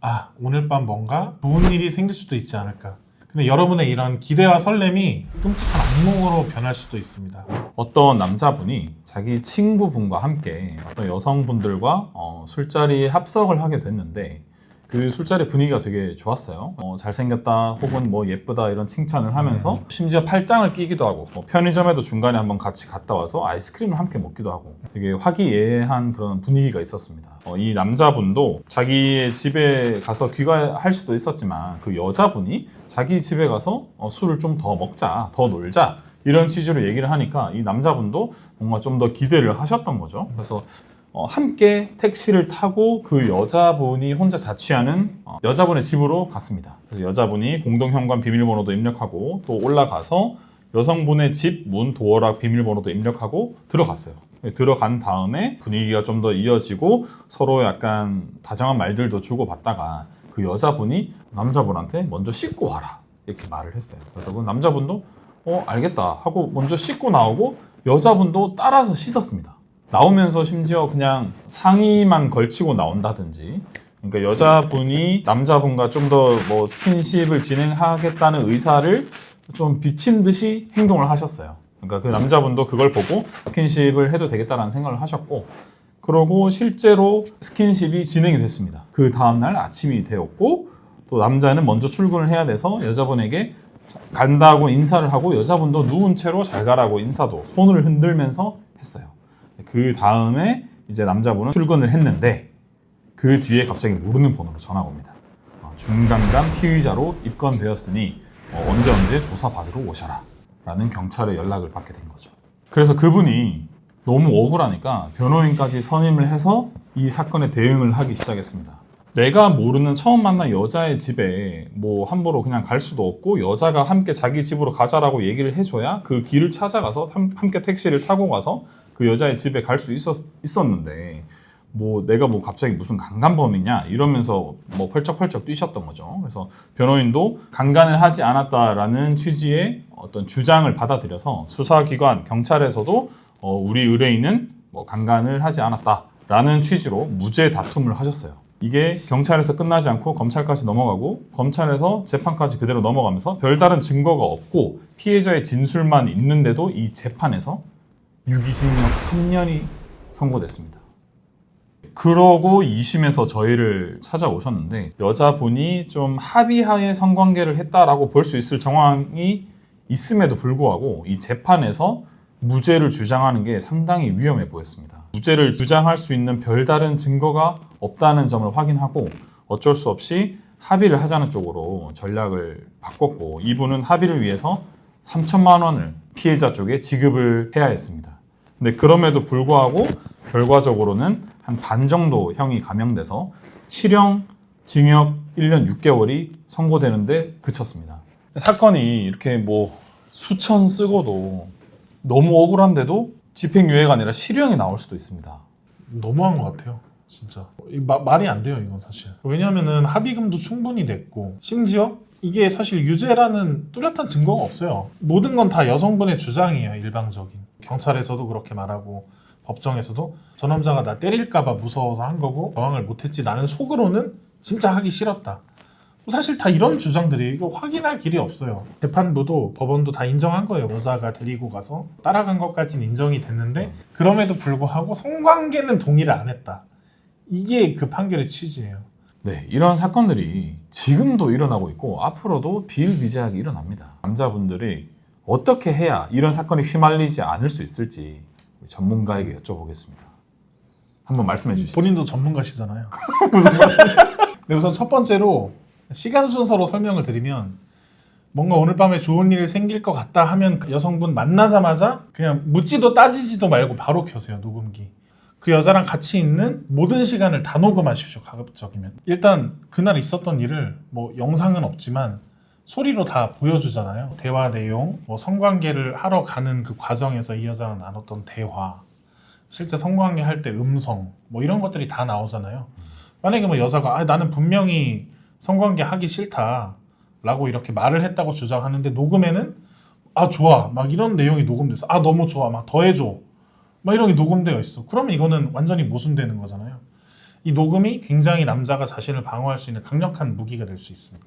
아, 오늘 밤 뭔가 좋은 일이 생길 수도 있지 않을까. 근데 여러분의 이런 기대와 설렘이 끔찍한 악몽으로 변할 수도 있습니다. 어떤 남자분이 자기 친구분과 함께 어떤 여성분들과 술자리에 합석을 하게 됐는데 그 술자리 분위기가 되게 좋았어요. 잘생겼다 혹은 뭐 예쁘다 이런 칭찬을 하면서 심지어 팔짱을 끼기도 하고 편의점에도 중간에 한번 같이 갔다 와서 아이스크림을 함께 먹기도 하고 되게 화기애애한 그런 분위기가 있었습니다. 이 남자분도 자기의 집에 가서 귀가할 수도 있었지만 그 여자분이 자기 집에 가서 술을 좀 더 먹자, 더 놀자 이런 취지로 얘기를 하니까 이 남자분도 뭔가 좀 더 기대를 하셨던 거죠. 그래서 함께 택시를 타고 그 여자분이 혼자 자취하는 여자분의 집으로 갔습니다. 그래서 여자분이 공동현관 비밀번호도 입력하고 또 올라가서 여성분의 집 문 도어락 비밀번호도 입력하고 들어갔어요. 들어간 다음에 분위기가 좀 더 이어지고 서로 약간 다정한 말들도 주고받다가 그 여자분이 남자분한테 먼저 씻고 와라 이렇게 말을 했어요. 그래서 그 남자분도 알겠다 하고 먼저 씻고 나오고 여자분도 따라서 씻었습니다. 나오면서 심지어 그냥 상의만 걸치고 나온다든지, 그러니까 여자분이 남자분과 좀 더 뭐 스킨십을 진행하겠다는 의사를 좀 비친 듯이 행동을 하셨어요. 그러니까 그 남자분도 그걸 보고 스킨십을 해도 되겠다라는 생각을 하셨고, 그러고 실제로 스킨십이 진행이 됐습니다. 그 다음날 아침이 되었고, 또 남자는 먼저 출근을 해야 돼서 여자분에게 간다고 인사를 하고 여자분도 누운 채로 잘 가라고 인사도 손을 흔들면서 했어요. 그 다음에 이제 남자분은 출근을 했는데 그 뒤에 갑자기 모르는 번호로 전화가 옵니다. 중간간 피의자로 입건되었으니 언제 조사받으러 오셔라 라는 경찰의 연락을 받게 된 거죠. 그래서 그분이 너무 억울하니까 변호인까지 선임을 해서 이 사건에 대응을 하기 시작했습니다. 내가 모르는 처음 만난 여자의 집에 뭐 함부로 그냥 갈 수도 없고 여자가 함께 자기 집으로 가자라고 얘기를 해줘야 그 길을 찾아가서 함께 택시를 타고 가서 그 여자의 집에 갈 수 있었는데 뭐 내가 뭐 갑자기 무슨 강간범이냐 이러면서 뭐 펄쩍펄쩍 뛰셨던 거죠. 그래서 변호인도 강간을 하지 않았다라는 취지의 어떤 주장을 받아들여서 수사기관 경찰에서도 우리 의뢰인은 뭐 강간을 하지 않았다라는 취지로 무죄 다툼을 하셨어요. 이게 경찰에서 끝나지 않고 검찰까지 넘어가고 검찰에서 재판까지 그대로 넘어가면서 별다른 증거가 없고 피해자의 진술만 있는데도 이 재판에서 유기징역 3년이 선고됐습니다. 그러고 2심에서 저희를 찾아오셨는데 여자분이 좀 합의하에 성관계를 했다라고 볼 수 있을 정황이 있음에도 불구하고 이 재판에서 무죄를 주장하는 게 상당히 위험해 보였습니다. 무죄를 주장할 수 있는 별다른 증거가 없다는 점을 확인하고 어쩔 수 없이 합의를 하자는 쪽으로 전략을 바꿨고 이분은 합의를 위해서 3천만 원을 피해자 쪽에 지급을 해야 했습니다. 근데 그럼에도 불구하고 결과적으로는 한 반 정도 형이 감형돼서 실형, 징역 1년 6개월이 선고되는데 그쳤습니다. 사건이 이렇게 뭐 수천 쓰고도 너무 억울한데도 집행유예가 아니라 실형이 나올 수도 있습니다. 너무한 것 같아요. 진짜 말이 안 돼요 이건 사실. 왜냐하면은 합의금도 충분히 됐고 심지어 이게 사실 유죄라는 뚜렷한 증거가 없어요. 모든 건 다 여성분의 주장이에요. 일방적인. 경찰에서도 그렇게 말하고 법정에서도 저 남자가 나 때릴까봐 무서워서 한 거고 저항을 못했지 나는 속으로는 진짜 하기 싫었다. 사실 다 이런 주장들이 이거 확인할 길이 없어요. 재판부도 법원도 다 인정한 거예요. 여자가 데리고 가서 따라간 것까지는 인정이 됐는데 그럼에도 불구하고 성관계는 동의를 안 했다. 이게 그 판결의 취지예요. 네, 이런 사건들이 지금도 일어나고 있고 앞으로도 비일비재하게 일어납니다. 남자분들이 어떻게 해야 이런 사건에 휘말리지 않을 수 있을지 우리 전문가에게 여쭤보겠습니다. 한번 말씀해 주시죠. 본인도 전문가시잖아요. 무슨 네, 우선 첫 번째로 시간 순서로 설명을 드리면 뭔가 오늘 밤에 좋은 일이 생길 것 같다 하면 그 여성분 만나자마자 그냥 묻지도 따지지도 말고 바로 켜세요. 녹음기. 그 여자랑 같이 있는 모든 시간을 다 녹음하십시오. 가급적이면. 일단 그날 있었던 일을 뭐 영상은 없지만 소리로 다 보여주잖아요. 대화 내용, 뭐 성관계를 하러 가는 그 과정에서 이 여자랑 나눴던 대화, 실제 성관계 할 때 음성, 뭐 이런 것들이 다 나오잖아요. 만약에 뭐 여자가 나는 분명히 성관계 하기 싫다 라고 이렇게 말을 했다고 주장하는데 녹음에는 좋아 막 이런 내용이 녹음돼서 너무 좋아 막 더 해줘 막 이런 게 녹음되어 있어. 그러면 이거는 완전히 모순되는 거잖아요. 이 녹음이 굉장히 남자가 자신을 방어할 수 있는 강력한 무기가 될 수 있습니다.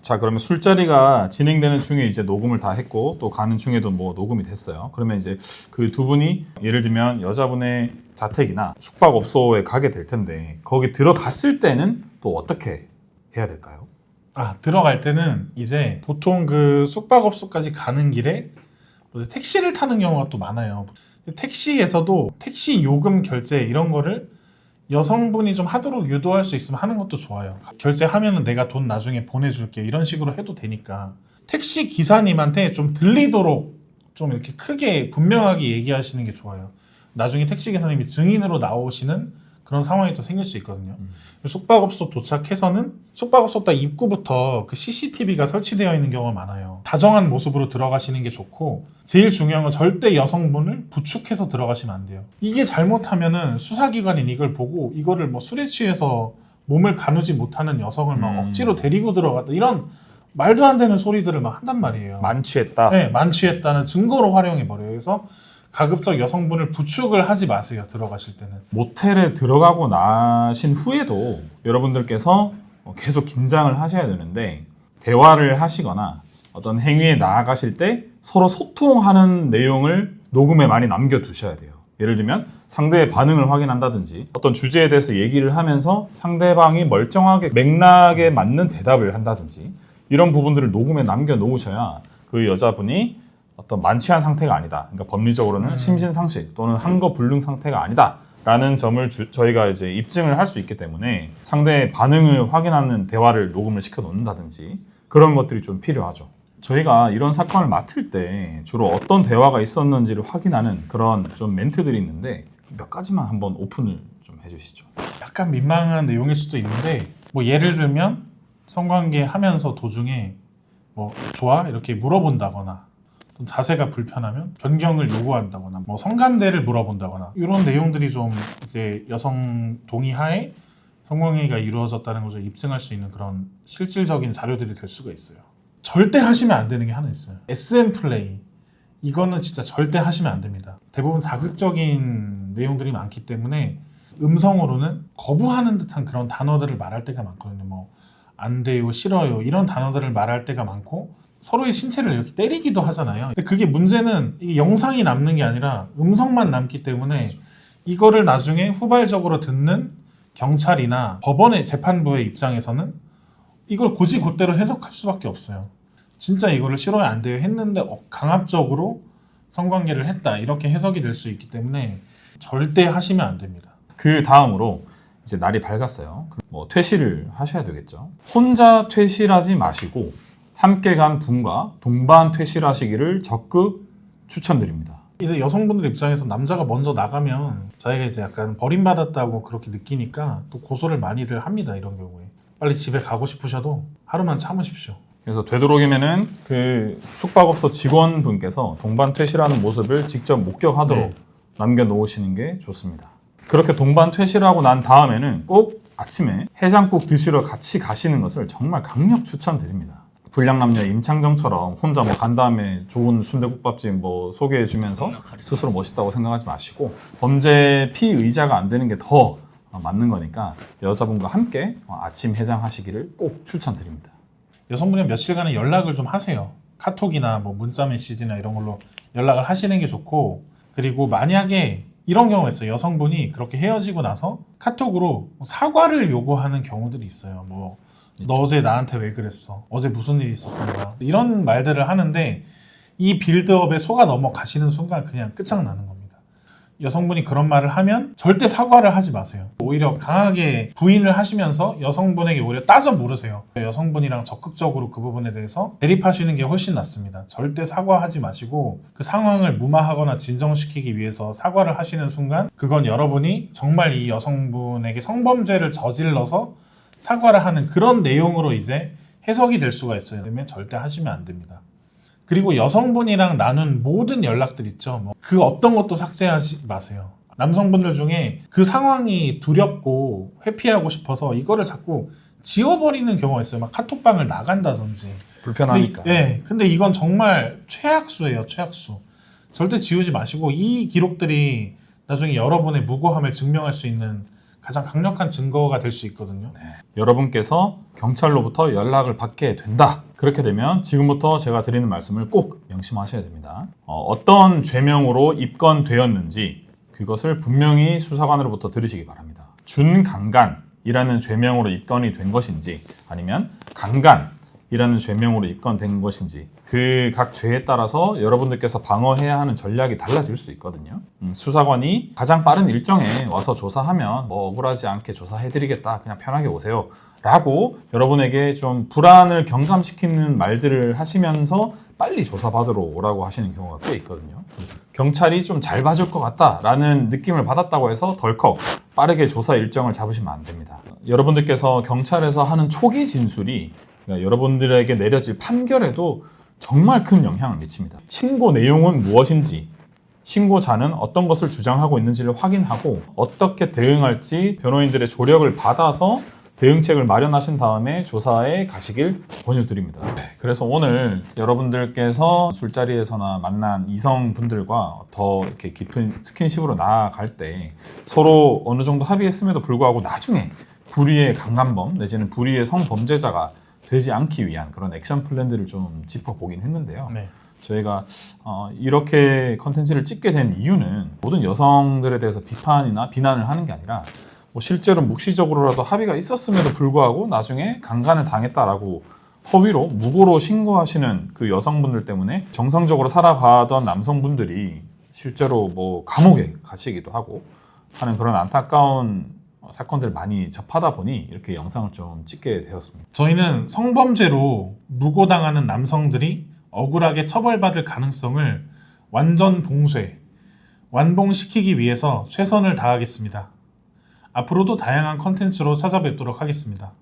자, 그러면 술자리가 진행되는 중에 이제 녹음을 다 했고 또 가는 중에도 뭐 녹음이 됐어요. 그러면 이제 그 두 분이 예를 들면 여자분의 자택이나 숙박업소에 가게 될 텐데 거기 들어갔을 때는 또 어떻게 해야 될까요? 들어갈 때는 이제 보통 그 숙박업소까지 가는 길에 택시를 타는 경우가 또 많아요. 택시에서도 택시 요금 결제 이런 거를 여성분이 좀 하도록 유도할 수 있으면 하는 것도 좋아요. 결제하면은 내가 돈 나중에 보내줄게 이런 식으로 해도 되니까 택시 기사님한테 좀 들리도록 좀 이렇게 크게 분명하게 얘기하시는 게 좋아요. 나중에 택시 기사님이 증인으로 나오시는 그런 상황이 또 생길 수 있거든요. 숙박업소 도착해서는 숙박업소 딱 입구부터 그 CCTV가 설치되어 있는 경우가 많아요. 다정한 모습으로 들어가시는 게 좋고 제일 중요한 건 절대 여성분을 부축해서 들어가시면 안 돼요. 이게 잘못하면은 수사기관인 이걸 보고 이거를 뭐 술에 취해서 몸을 가누지 못하는 여성을 막 억지로 데리고 들어갔다 이런 말도 안 되는 소리들을 막 한단 말이에요. 만취했다. 네, 만취했다는 증거로 활용해버려요. 그래서 가급적 여성분을 부축을 하지 마세요. 들어가실 때는. 모텔에 들어가고 나신 후에도 여러분들께서 계속 긴장을 하셔야 되는데 대화를 하시거나 어떤 행위에 나아가실 때 서로 소통하는 내용을 녹음에 많이 남겨두셔야 돼요. 예를 들면 상대의 반응을 확인한다든지 어떤 주제에 대해서 얘기를 하면서 상대방이 멀쩡하게 맥락에 맞는 대답을 한다든지 이런 부분들을 녹음에 남겨놓으셔야 그 여자분이 어떤 만취한 상태가 아니다. 그러니까 법리적으로는 심신상실 또는 한거불능 상태가 아니다. 라는 점을 저희가 이제 입증을 할 수 있기 때문에 상대의 반응을 확인하는 대화를 녹음을 시켜 놓는다든지 그런 것들이 좀 필요하죠. 저희가 이런 사건을 맡을 때 주로 어떤 대화가 있었는지를 확인하는 그런 좀 멘트들이 있는데 몇 가지만 한번 오픈을 좀 해주시죠. 약간 민망한 내용일 수도 있는데 뭐 예를 들면 성관계 하면서 도중에 뭐 좋아? 이렇게 물어본다거나 자세가 불편하면 변경을 요구한다거나 뭐 성관계를 물어본다거나 이런 내용들이 좀 이제 여성 동의하에 성관계가 이루어졌다는 것을 입증할 수 있는 그런 실질적인 자료들이 될 수가 있어요. 절대 하시면 안 되는 게 하나 있어요. SM 플레이. 이거는 진짜 절대 하시면 안 됩니다. 대부분 자극적인 내용들이 많기 때문에 음성으로는 거부하는 듯한 그런 단어들을 말할 때가 많거든요. 뭐 안 돼요, 싫어요 이런 단어들을 말할 때가 많고 서로의 신체를 이렇게 때리기도 하잖아요. 근데 그게 문제는 이게 영상이 남는 게 아니라 음성만 남기 때문에 이거를 나중에 후발적으로 듣는 경찰이나 법원의 재판부의 입장에서는 이걸 곧이곧대로 해석할 수밖에 없어요. 진짜 이거를 싫어요 안 돼요 했는데 강압적으로 성관계를 했다 이렇게 해석이 될 수 있기 때문에 절대 하시면 안 됩니다. 그 다음으로 이제 날이 밝았어요. 뭐 퇴실을 하셔야 되겠죠. 혼자 퇴실하지 마시고 함께 간 분과 동반 퇴실하시기를 적극 추천드립니다. 이제 여성분들 입장에서 남자가 먼저 나가면 자기가 이제 약간 버림받았다고 그렇게 느끼니까 또 고소를 많이들 합니다. 이런 경우에 빨리 집에 가고 싶으셔도 하루만 참으십시오. 그래서 되도록이면은 그 숙박업소 직원분께서 동반 퇴실하는 모습을 직접 목격하도록 남겨놓으시는 게 좋습니다. 그렇게 동반 퇴실하고 난 다음에는 꼭 아침에 해장국 드시러 같이 가시는 것을 정말 강력 추천드립니다. 불량남녀 임창정처럼 혼자 뭐 간 다음에 좋은 순대국밥집 뭐 소개해주면서 스스로 멋있다고 생각하지 마시고 범죄 피의자가 안 되는 게 더 맞는 거니까 여자분과 함께 아침 해장하시기를 꼭 추천드립니다. 여성분이 며칠간은 연락을 좀 하세요. 카톡이나 뭐 문자 메시지나 이런 걸로 연락을 하시는 게 좋고 그리고 만약에 이런 경우가 있어요. 여성분이 그렇게 헤어지고 나서 카톡으로 사과를 요구하는 경우들이 있어요. 뭐 너 어제 나한테 왜 그랬어? 어제 무슨 일이 있었던 거야? 이런 말들을 하는데 이 빌드업에 속아 넘어가시는 순간 그냥 끝장나는 겁니다. 여성분이 그런 말을 하면 절대 사과를 하지 마세요. 오히려 강하게 부인을 하시면서 여성분에게 오히려 따져 물으세요. 여성분이랑 적극적으로 그 부분에 대해서 대립하시는 게 훨씬 낫습니다. 절대 사과하지 마시고 그 상황을 무마하거나 진정시키기 위해서 사과를 하시는 순간 그건 여러분이 정말 이 여성분에게 성범죄를 저질러서 사과를 하는 그런 내용으로 이제 해석이 될 수가 있어요. 그러면 절대 하시면 안 됩니다. 그리고 여성분이랑 나눈 모든 연락들 있죠. 뭐 그 어떤 것도 삭제하지 마세요. 남성분들 중에 그 상황이 두렵고 회피하고 싶어서 이거를 자꾸 지워버리는 경우가 있어요. 막 카톡방을 나간다든지. 불편하니까. 근데 이건 정말 최악수예요. 최악수. 절대 지우지 마시고 이 기록들이 나중에 여러분의 무고함을 증명할 수 있는 가장 강력한 증거가 될 수 있거든요. 여러분께서 경찰로부터 연락을 받게 된다. 그렇게 되면 지금부터 제가 드리는 말씀을 꼭 명심하셔야 됩니다. 어떤 죄명으로 입건되었는지 그것을 분명히 수사관으로부터 들으시기 바랍니다. 준강간이라는 죄명으로 입건이 된 것인지 아니면 강간이라는 죄명으로 입건된 것인지 그 각 죄에 따라서 여러분들께서 방어해야 하는 전략이 달라질 수 있거든요. 수사관이 가장 빠른 일정에 와서 조사하면 뭐 억울하지 않게 조사해드리겠다. 그냥 편하게 오세요. 라고 여러분에게 좀 불안을 경감시키는 말들을 하시면서 빨리 조사받으러 오라고 하시는 경우가 꽤 있거든요. 경찰이 좀 잘 봐줄 것 같다라는 느낌을 받았다고 해서 덜컥 빠르게 조사 일정을 잡으시면 안 됩니다. 여러분들께서 경찰에서 하는 초기 진술이 그러니까 여러분들에게 내려질 판결에도 정말 큰 영향을 미칩니다. 신고 내용은 무엇인지, 신고자는 어떤 것을 주장하고 있는지를 확인하고 어떻게 대응할지 변호인들의 조력을 받아서 대응책을 마련하신 다음에 조사에 가시길 권유드립니다. 그래서 오늘 여러분들께서 술자리에서나 만난 이성분들과 더 이렇게 깊은 스킨십으로 나아갈 때 서로 어느 정도 합의했음에도 불구하고 나중에 불의의 강간범 내지는 불의의 성범죄자가 되지 않기 위한 그런 액션 플랜들을 좀 짚어보긴 했는데요. 네. 저희가 이렇게 컨텐츠를 찍게 된 이유는 모든 여성들에 대해서 비판이나 비난을 하는 게 아니라 뭐 실제로 묵시적으로라도 합의가 있었음에도 불구하고 나중에 강간을 당했다라고 허위로 무고로 신고하시는 그 여성분들 때문에 정상적으로 살아가던 남성분들이 실제로 뭐 감옥에 가시기도 하고 하는 그런 안타까운 사건들 많이 접하다 보니 이렇게 영상을 좀 찍게 되었습니다. 저희는 성범죄로 무고당하는 남성들이 억울하게 처벌받을 가능성을 완전 봉쇄, 완봉시키기 위해서 최선을 다하겠습니다. 앞으로도 다양한 컨텐츠로 찾아뵙도록 하겠습니다.